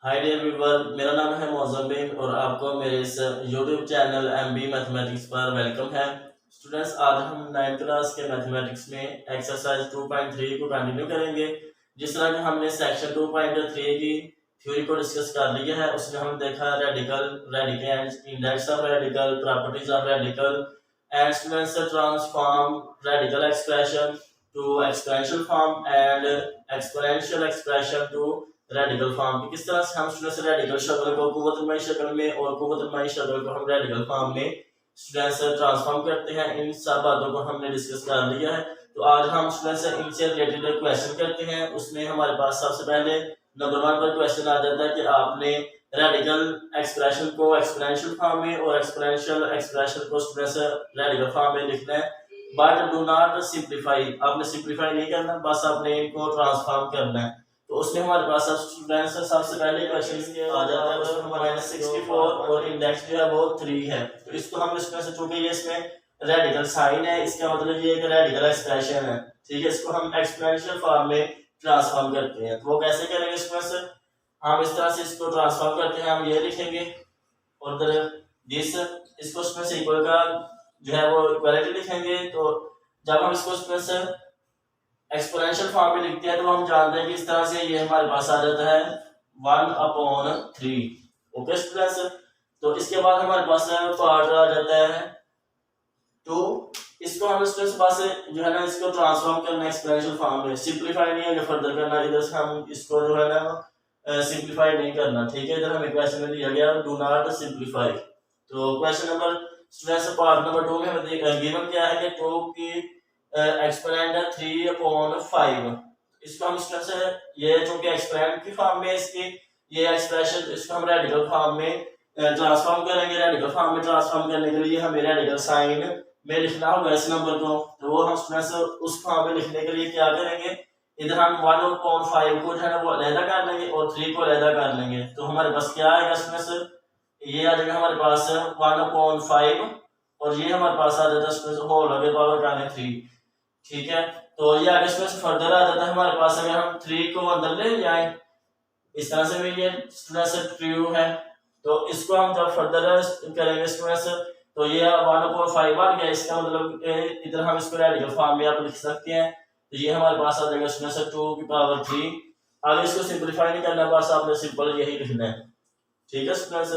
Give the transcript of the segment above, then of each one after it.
Hi dear viewer, मेरा नाम है मोज़म्बिन और आपको मेरे इस यूट्यूब चैनल एमबी मैथमेटिक्स पर वेलकम है। स्टूडेंट्स, आज हम 9th क्लास के मैथमेटिक्स में एक्सरसाइज 2.3 को कंटिन्यू करेंगे। जिस तरह कि हमने सेक्शन 2.3 की थ्योरी को डिस्कस कर लिया है, उसमें हमने देखा radical, radicands, index of radical, properties of radical and students transform radical expression to exponential form and exponential expression to radical form की किस तरह से हम स्टूडेंट्स रेडिकल शक्ल को कुव्वतुलमई शक्ल में और कुव्वतुलमई शक्ल को हम रेडिकल फॉर्म में स्टूडेंट्स ट्रांसफॉर्म करते हैं। इन सब बातों को हमने डिस्कस कर लिया है। तो आज हम स्टूडेंट्स इनसे रिलेटेड क्वेश्चन करते हैं। उसमें हमारे पास सबसे पहले नंबर 1 पर क्वेश्चन आ जाता है कि आपने रेडिकल एक्सप्रेशन को एक्सपोनेंशियल फॉर्म में और एक्सपोनेंशियल एक्सप्रेशन को स्टूडेंट्स रेडिकल फॉर्म में लिखना है, बट डू नॉट सिंप्लीफाई। आपने सिंप्लीफाई नहीं करना, बस आपने इनको ट्रांसफॉर्म करना है। तो उसमें हमारे पास स्टूडेंट्स सबसे पहले क्वेश्चन आ जाता है, उसमें हमारे -64 और इंडेक्स जो है वो 3 है। तो इसको हम इसमें से, चूंकि ये इसमें रेडिकल साइन है, इसका मतलब ये एक रेडिकल एक्सप्रेशन है, ठीक है। इसको हम एक्सपोनेंशियल फॉर्म में ट्रांसफॉर्म करते हैं। तो वो कैसे करेंगे इसमें से, हम इस तरह से इसको ट्रांसफॉर्म करते हैं। हम ये लिखेंगे और दिस, इसको इसमें से इक्वल का जो है वो इक्वालिटी लिखेंगे। तो जब हम इसको इसमें से एक्सपोनेंशियल फॉर्म में लिखते हैं तो हम जानते हैं कि इस तरह से ये हमारे पास आ जाता है 1/3। ओके स्टूडेंट्स, तो इसके बाद हमारे पास पार्ट आ जाता है 2। इसको हम स्टूडेंट्स पास जो है ना, इसको ट्रांसफॉर्म करना एक्सपोनेंशियल फॉर्म में, सिंपलीफाई नहीं है फर्दर करना। इधर से हम इसको जो है ना सिंपलीफाई नहीं करना, ठीक है। इधर हमें क्वेश्चन में दिया गया डू नॉट सिंपलीफाई। तो question number students part number 2 में गिवन क्या है कि 2 की एक्सपोनेंट है 3/5। इसको हम स्टूडेंट्स ये चूंकि एक्सपोनेंट की फॉर्म में इसकी ये एक्सप्रेशन, इसको हम रेडिकल फॉर्म में ट्रांसफॉर्म करेंगे। रेडिकल फॉर्म में ट्रांसफॉर्म करने के लिए हमें रेडिकल साइन में लिखना होगा इस नंबर को। तो वो हम स्टूडेंट्स उस फॉर्म में लिखने के लिए क्या करेंगे, इधर हम 1/5 को जो है ना वो अलहदा कर लेंगे और 3 को अलहदा कर लेंगे। तो हमारे पास क्या आएगा स्टूडेंट्स, ये आ जाएगा हमारे पास 1/5 और ये हमारे पास आ जाता है स्टूडेंट्स होल आगे पावर का 3, ठीक है। तो ये आगे से फर्दर आ जाता है हमारे पास, अगर हम 3 को अंदर ले जाए इस तरह से भी ये स्टूडेंट्स ट्रू है। तो इसको हम जब फर्दर करेंगे स्टूडेंट्स, तो ये 1/5 आ गया। इसका मतलब इधर हम इसको रेडिकल फॉर्म में आप लिख सकते हैं। तो ये हमारे पास आ जाएगा स्टूडेंट्स 2/3। आगे इसको सिंपलीफाई नहीं करना, बस आपने सिंपल यही लिखना है, ठीक है स्टूडेंट्स।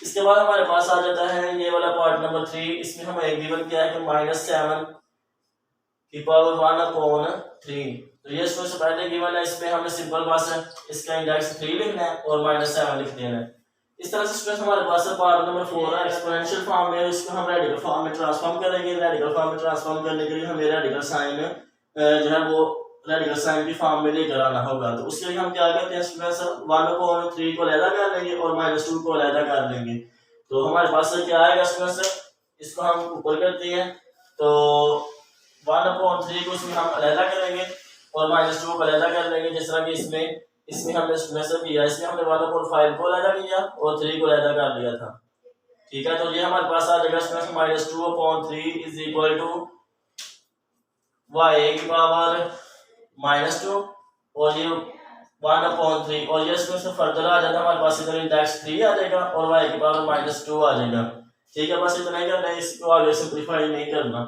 इसके बाद हमारे पास आ जाता है ये वाला पार्ट नंबर 3। इसमें हमें गिवन क्या है कि -7 की पावर 1/3। तो ये इसमें से पहले गिवन है, इसमें हमें सिंपल बस है इसका इंडेक्स 3 लिखना है और -7 लिख देना है। इस तरह से स्टूडेंट्स हमारे पास पार्ट नंबर 4 है एक्सपोनेंशियल फॉर्म में। इसको हम रेडिकल फॉर्म में ट्रांसफॉर्म करेंगे। रेडिकल फॉर्म में ट्रांसफॉर्म करने के लिए हमें रेडिकल साइन जो है वो रेडिकल साइन की फॉर्म में लेकर आना होगा। तो उसके लिए हम क्या करते हैं स्टूडेंट्स, 1/3 को अलहदा कर लेंगे और -2 को अलहदा कर लेंगे। तो हमारे पास क्या आएगा स्टूडेंट्स, इसको हम ऊपर करते हैं। तो 1/3 को इसमें हम अलहदा करेंगे और -2 को अलहदा कर लेंगे, जिस तरह कि इसमें हमने स्टूडेंट्स किया। इसमें हमने 1/5 को अलहदा किया और 3 को अलहदा कर लिया था, ठीक है। तो ये हमारे पास आ जाएगा students -2/3 is equal to y की पावर -2 और ये 1/3 और ये इसमें से फर्दर आ जाता है हमारे पास इधर इंडेक्स 3 आ जाएगा और y की पावर -2 आ जाएगा, ठीक है। बस इतना ही करना है, इसको आगे सिंपलीफाई नहीं करना।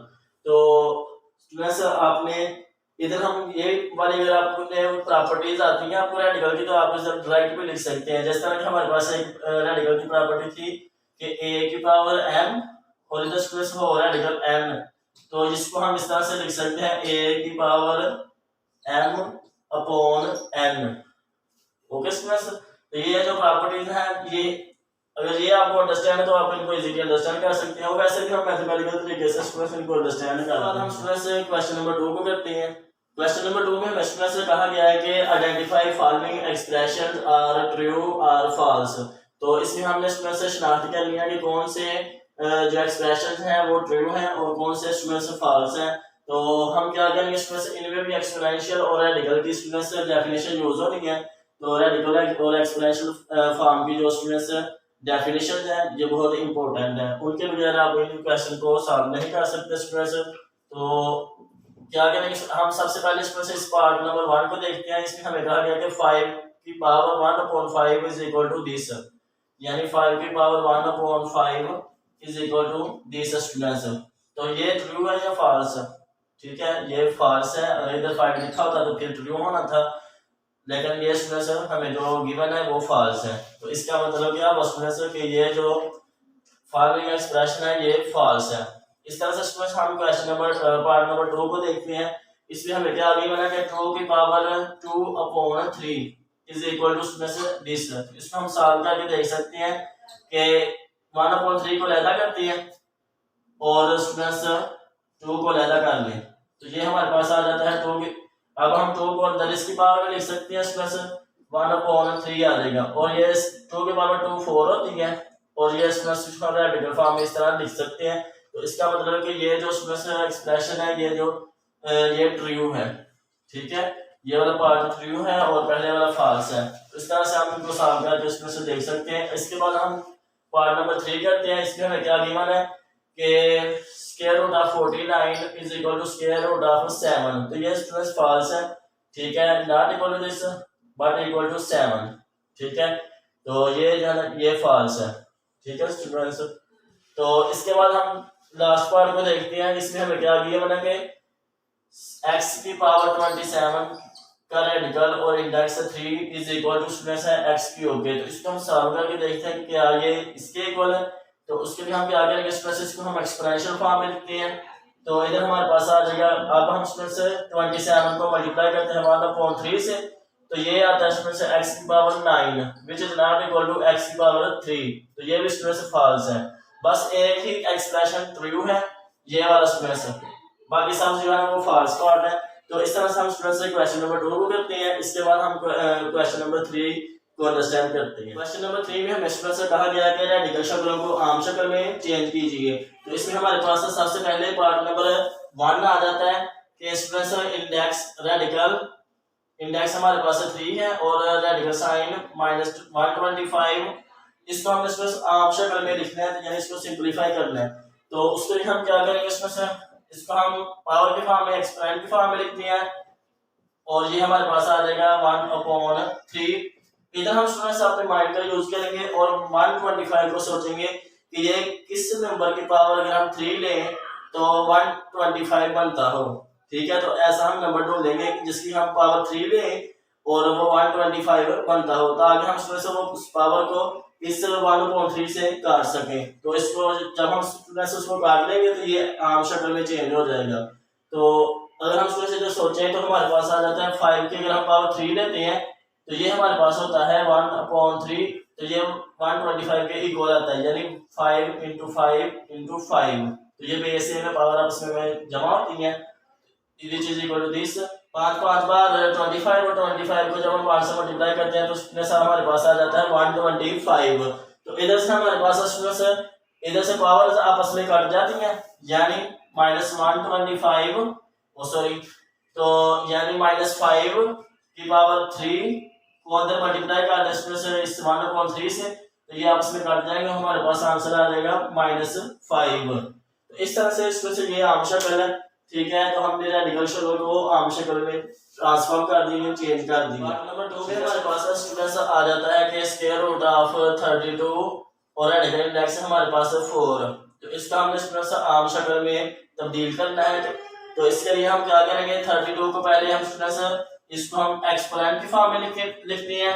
तो स्टूडेंट्स आपने इधर हम ये वाली अगर आपने प्रॉपर्टीज आती हैं आपको रेडिकल की, तो आप इधर डायरेक्ट भी लिख सकते हैं। जिस तरह कि हमारे पास एक रेडिकल की प्रॉपर्टी थी कि a की पावर m और इधर स्टूडेंट्स हो रेडिकल n। तो इसको हम इस तरह से लिख सकते हैं a की पावर m/n। ओके स्टूडेंट्स, तो ये जो प्रॉपर्टीज हैं, ये अगर ये आपको अंडरस्टैंड है तो आप इनको इजीली अंडरस्टैंड कर सकते हैं। वैसे भी हम मैथमेटिकल तरीके से स्टूडेंट्स इनको अंडरस्टैंड कर रहे हैं। हम स्टूडेंट्स से क्वेश्चन नंबर 2 को करते हैं। क्वेश्चन नंबर 2 में हमें स्टूडेंट्स से कहा गया है कि identify following expressions are true और फॉल्स। तो इसमें हमने स्टूडेंट्स से शनाख्त कर लिया कि कौन से जो एक्सप्रेशंस हैं वो ट्रू हैं और कौन से स्टूडेंट्स फॉल्स हैं। तो हम क्या करेंगे स्टूडेंट्स, इनमें भी एक्सपोनेंशियल और रेडिकल की स्टूडेंट्स डेफिनेशन यूज होनी है। तो रेडिकल और एक्सपोनेंशियल फॉर्म की जो स्टूडेंट्स डेफिनेशन है ये बहुत इंपॉर्टेंट है, उनके बगैर आप इन क्वेश्चन को सॉल्व नहीं कर सकते स्टूडेंट्स। तो क्या करेंगे हम सबसे पहले स्टूडेंट्स इस पार्ट नंबर 1 को देखते हैं। इसमें हमें कहा गया कि 5 की power 1/5 is equal to this, यानी 5 की power 1/5 is equal to this students. तो ये ट्रू है या फॉल्स है? ठीक है, ये फॉल्स है। अगर इधर 5 लिखा होता तो फिर ट्रू होना था, लेकिन ये स्टूडेंट्स हमें जो गिवन है वो फॉल्स है। तो इसका मतलब क्या है स्टूडेंट्स कि ये जो फॉलोइंग एक्सप्रेशन है ये फॉल्स है। इस तरह से स्टूडेंट्स हम क्वेश्चन नंबर पार्ट नंबर 2 को देखते हैं। इसमें हमें क्या गिवन है कि 2 की power 2/3 is equal to students this. इसको हम सॉल्व करके देख सकते हैं कि 1/3 को लैदा करती है और स्टूडेंट्स 2 को लैदा कर लें तो ये हमारे पास आ जाता है 2 की। अब हम 2 को अंदर इसकी पावर में लिख सकते हैं स्टूडेंट्स 1/3 आ जाएगा, और ये 2 की पावर 2 4 होती है, और ये स्टूडेंट्स रेडिकल फॉर्म में इस तरह लिख सकते हैं। तो इसका मतलब है कि ये जो स्टूडेंट्स एक्सप्रेशन है ये ट्रू है। ठीक है, ये वाला पार्ट ट्रू है और पहले वाला फॉल्स है। तो इस तरह से हम इनको सॉल्व करके इसमें से देख सकते हैं। इसके बाद हम पार्ट नंबर 3 करते हैं। इसमें हमें क्या गिवन है कि square root of 49 is equal to square root of 7। तो ये स्टूडेंट्स फॉल्स है। ठीक है, not equal to this but equal to 7। ठीक है, तो ये जो है ये फॉल्स है। ठीक है स्टूडेंट्स, तो इसके बाद हम लास्ट पार्ट को देखते हैं। इसमें हमें क्या गिवन है कि x की पावर 27 का रेडिकल और index 3 is equal to students है x क्यूब के। तो इसको हम सॉल्व करके देखते हैं कि क्या ये इसके इक्वल है। तो उसके लिए हम क्या करेंगे स्टूडेंट्स, इसको हम एक्सपोनेंशियल फॉर्म में लिखते हैं। तो इधर हमारे पास आ जाएगा, अब हम स्टूडेंट्स 27 को मल्टीप्लाई करते हैं 1/3 से, तो ये आता है स्टूडेंट्स x की power 9 which is not equal to x की पावर 3। तो ये भी स्टूडेंट्स फॉल्स है। बस एक ही एक्सप्रेशन ट्रू है, ये वाला स्टूडेंट्स, बाकी सब जो है वो फॉल्स पार्ट है। तो इस तरह से हम स्टूडेंट्स से क्वेश्चन नंबर 2 को करते हैं। इसके बाद हम क्वेश्चन नंबर 3 को अंडरस्टैंड करते हैं। क्वेश्चन नंबर 3 में हमें स्टूडेंट्स से कहा गया है कि रेडिकल शक्लों को आम शक्ल में चेंज कीजिए। तो इसमें हमारे पास सबसे पहले पार्ट नंबर 1 आ जाता है कि स्टूडेंट्स इंडेक्स रेडिकल इंडेक्स हमारे पास 3 है और रेडिकल साइन -125। इसको हमने स्टूडेंट्स आम शक्ल में लिखना है, यानी इसको सिंपलीफाई करना है। तो उसके लिए हम क्या करेंगे स्टूडेंट्स, इसको हम पावर के फॉर्म में एक्सपोनेंट की फॉर्म में लिखते हैं, और ये हमारे पास आ जाएगा 1/3। इधर हम स्टूडेंट्स अपने माइंड का यूज करेंगे और 125 को सोचेंगे कि ये किस नंबर की पावर अगर हम 3 लें तो 125 बनता हो। ठीक है, तो ऐसा हम नंबर ढूंढेंगे जिसकी हम पावर 3 लें और वो 125 बनता हो, ताकि हम स्टूडेंट्स वो उस पावर को इस 1/3 से काट सकें। तो इसको जब हम स्टूडेंट्स उसको काट लेंगे तो ये आम शक्ल में चेंज हो जाएगा। तो अगर हम स्टूडेंट्स जो सोचें तो हमारे पास आ जाता है 5 की अगर हम पावर 3 लेते हैं तो ये हमारे पास होता है 1/3। तो ये 125 के इक्वल आता है, यानी 5 × 5 × 5। तो ये बेस में पावर आपस में जमा होती है, इज इक्वल टू दिस। 5 बार 25 और 25 को जब हम 5 से मल्टीप्लाई करते हैं तो स्टूडेंट्स हमारे पास आ जाता है 125। तो इधर से हमारे पास स्टूडेंट्स इधर से पावर आपस में कट जाती हैं, यानी -125 सॉरी, तो यानी -5 की पावर 3 को अंदर मल्टीप्लाई कर दें स्टूडेंट्स इस 1/3 से, तो ये आपस में कट जाएंगे, हमारे पास आंसर आ जाएगा -5। तो इस तरह से स्टूडेंट्स ये आम शक्ल है। ठीक है, तो हमने रेडिकल शक्ल को आम शक्ल में ट्रांसफॉर्म कर दिए, चेंज कर दिया। नंबर 2 में हमारे पास स्टूडेंट्स आ जाता है कि स्क्वायर रूट ऑफ 32 और रेडिकल इंडेक्स हमारे पास 4। तो इसका हमने स्टूडेंट्स आम शक्ल में तब्दील करना है। तो इसके लिए हम क्या करेंगे, 32 को पहले हम स्टूडेंट्स इसको हम एक्सपोनेंट की फॉर्म में लिखते हैं,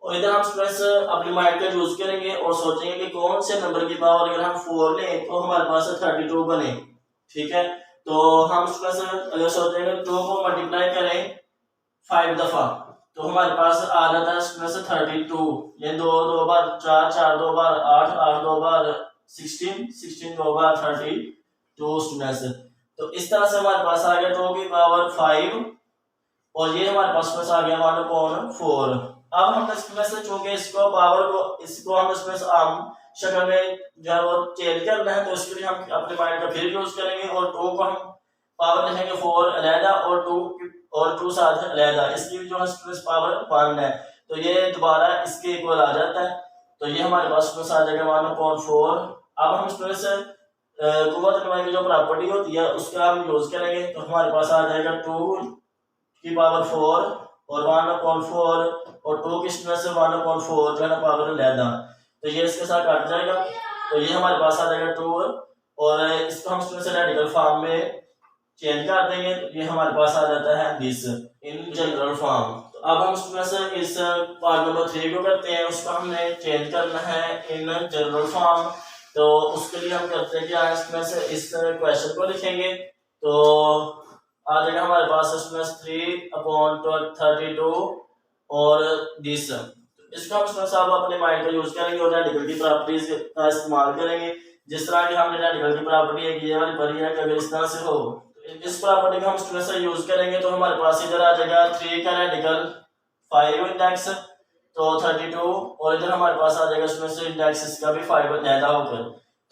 और इधर हम स्टूडेंट्स अपनी माइंड का यूज करेंगे और सोचेंगे कि कौन से नंबर की पावर अगर हम 4 लें तो हमारे पास 32 बने। ठीक है, तो हम स्टूडेंट्स अगर सोचेंगे 2 को मल्टीप्लाई करें 5 दफा तो हमारे पास आ जाता है स्टूडेंट्स 32। ये 2 बार 4, 4 2 बार 8, 8 2 बार 16, 16 2 बार 32 स्टूडेंट्स। तो इस तरह से हमारे पास आ गया 2 की पावर 5 और ये हमारे पास आ गया 1/4। अब हम स्टूडेंट्स चूंकि इसको पावर को इसको हम स्टूडेंट्स आम शक्ल में जो है वो चेंज करना है, तो इसके लिए हम अपने माइंड का फिर यूज करेंगे और 2 को हम पावर लिखेंगे 4 अलहदा और 2 साथ अलहदा। इसकी भी जो है स्टूडेंट्स पावर 1 है, तो ये दोबारा इसके इक्वल आ जाता है। तो ये हमारे पास स्टूडेंट्स आ जाएगा 1/4। अब हम स्टूडेंट्स कुव्वत नुमा की जो प्रॉपर्टी होती है उसका हम यूज करेंगे, तो हमारे पास आ जाएगा 2 की पावर 4 और 1/4 और 2 की स्टूडेंट से 1/4 जो है ना पावर लैदा, तो ये इसके साथ काट जाएगा, तो ये हमारे पास आ जाएगा 2 और इसको हम स्टूडेंट से रेडिकल फॉर्म में चेंज कर देंगे, तो ये हमारे पास आ जाता है दिस इन जनरल फॉर्म। तो अब हम स्टूडेंट्स इस पार्ट नंबर 3 को करते हैं, उसका हमने चेंज करना है इन जनरल फॉर्म। तो उसके लिए हम करते हैं कि आज स्टूडेंट्स इस क्वेश्चन को लिखेंगे, तो आ जाएगा हमारे पास स्टूडेंट्स 3/32 और दिस। इसका हम स्टूडेंट्स आप अपने माइंड का यूज करेंगे और रेडिकल की प्रॉपर्टीज का इस्तेमाल करेंगे। जिस तरह की हमने रेडिकल की प्रॉपर्टी एक ये वाली पढ़ी है कि अगर इस तरह से हो, इस प्रॉपर्टी का हम स्टूडेंट्स यूज करेंगे तो हमारे पास इधर आ जाएगा 3 का रेडिकल 5 इंडेक्स, तो 32, और इधर हमारे पास आ जाएगा स्टूडेंट्स इंडेक्स इसका भी 5 लैदा होकर।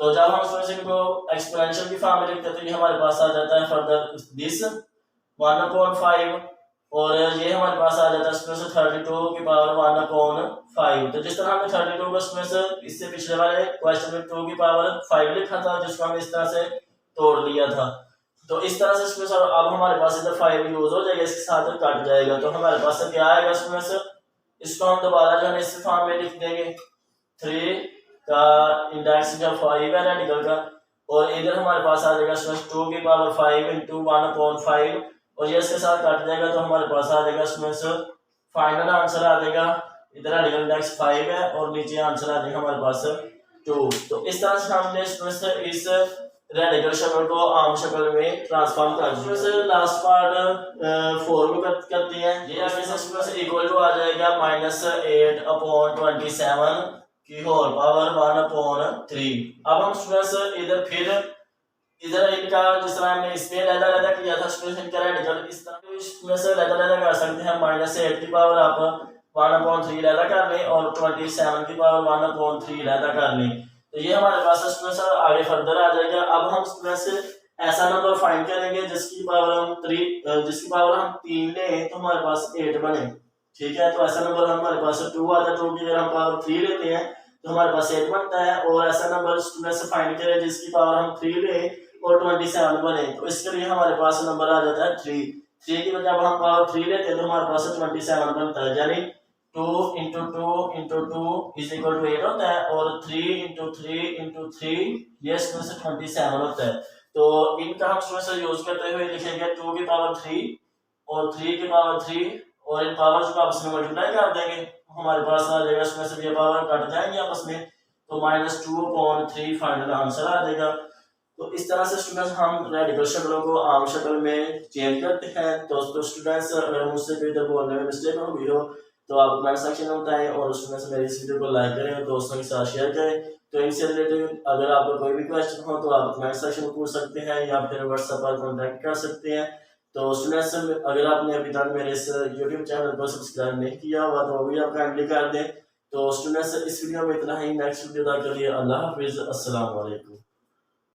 तो जब हम स्टूडेंट्स इनको एक्सपोनेंशियल की फॉर्म में लिखते हैं तो ये हमारे पास आ जाता है फर्दर दिस 1/5, और ये हमारे पास आ जाता है स्टूडेंट्स 32 की पावर 1/5। तो जिस तरह हमने 32 को स्टूडेंट्स इससे पिछले वाले क्वेश्चन में 2 की पावर 5 लिखा था, जिसको हमने इस तरह से तोड़ लिया था, तो इस तरह से स्टूडेंट्स अब हमारे पास इधर 5 यूज हो जाएगा, इसके साथ कट जाएगा, तो हमारे पास क्या आएगा स्टूडेंट्स, इसको हम दोबारा जो है इस फॉर्म में लिख देंगे 3 का इंडेक्स जो 5 है रेडिकल का, और इधर हमारे पास आ जाएगा स्टूडेंट्स 2 की पावर 5 इंटू 1/5, और ये इसके साथ कट जाएगा, तो हमारे पास आ जाएगा स्टूडेंट्स फाइनल आंसर आ जाएगा, इधर रेडिकल इंडेक्स 5 है और नीचे आंसर आ जाएगा हमारे पास 2। तो इस तरह से हमने स्टूडेंट्स इस रेडिकल शक्ल को आम शक्ल में ट्रांसफॉर्म कर दिया। से लास्ट पार्ट 4 को करते हैं, ये आगे से इक्वल टू आ जाएगा -8/27 की होल पावर 1/3। अब हम स्टूडेंट्स इधर इनका जिस तरह हमने इसमें लैदा किया था स्टूडेंट्स इनका रेडिकल इस तरह इसमें से लैदा कर सकते हैं, -8 की पावर आप 1/3 लैदा कर लें और 27 की पावर 1/3 लैदा कर लें, तो ये हमारे पास स्टूडेंट्स आगे फर्दर आ जाएगा। अब हम स्टूडेंट्स ऐसा नंबर फाइंड करेंगे जिसकी पावर हम 3 लें तो हमारे पास 8 बने, ठीक है। तो ऐसा नंबर हमारे पास 2 आता है, 2 की अगर हम पावर 3 लेते हैं तो हमारे पास 8 बनता है, और ऐसा नंबर स्टूडेंट्स फाइंड करें जिसकी पावर हम 3 लें और 27 बने, तो इसके लिए हमारे पास नंबर आ जाता है 3 की वजह जब हम पावर 3 लेते हैं तो हमारे पास 27 बनता है, यानी 2 into 2 into 2 is equal to 8 होता है, और 3 into 3 into 3 ये स्टूडेंट्स 27 होता है। तो इनका हम स्टूडेंट्स यूज करते हुए लिखेंगे 2 की पावर 3 और 3 की पावर 3, और इन पावर्स को आपस में मल्टीप्लाई कर देंगे, हमारे पास आ जाएगा स्टूडेंट्स ये पावर कट जाएंगे आपस में, तो -2/3 फाइनल आंसर आ जाएगा। तो इस तरह से स्टूडेंट्स हम रेडिकल शक्लों को आम शक्ल में चेंज करते हैं। तो स्टूडेंट्स अगर मुझसे कोई इधर बोलने में मिस्टेक हो गई हो तो आप कमेंट सेक्शन में बताएं, और स्टूडेंट्स मेरी इस वीडियो को लाइक करें और दोस्तों के साथ शेयर करें। तो इनसे रिलेटेड अगर आपको कोई भी क्वेश्चन हो तो आप कमेंट सेक्शन में पूछ सकते हैं या फिर व्हाट्सएप पर कॉन्टैक्ट कर सकते हैं। तो स्टूडेंट्स अगर आपने अभी तक मेरे इस यूट्यूब चैनल को सब्सक्राइब नहीं किया हुआ तो वो भी आप काइंडली कर दें। तो स्टूडेंट्स इस वीडियो में इतना ही, नेक्स्ट वीडियो तक के लिए अल्लाह हाफिज़, अस्सलाम वालेकुम।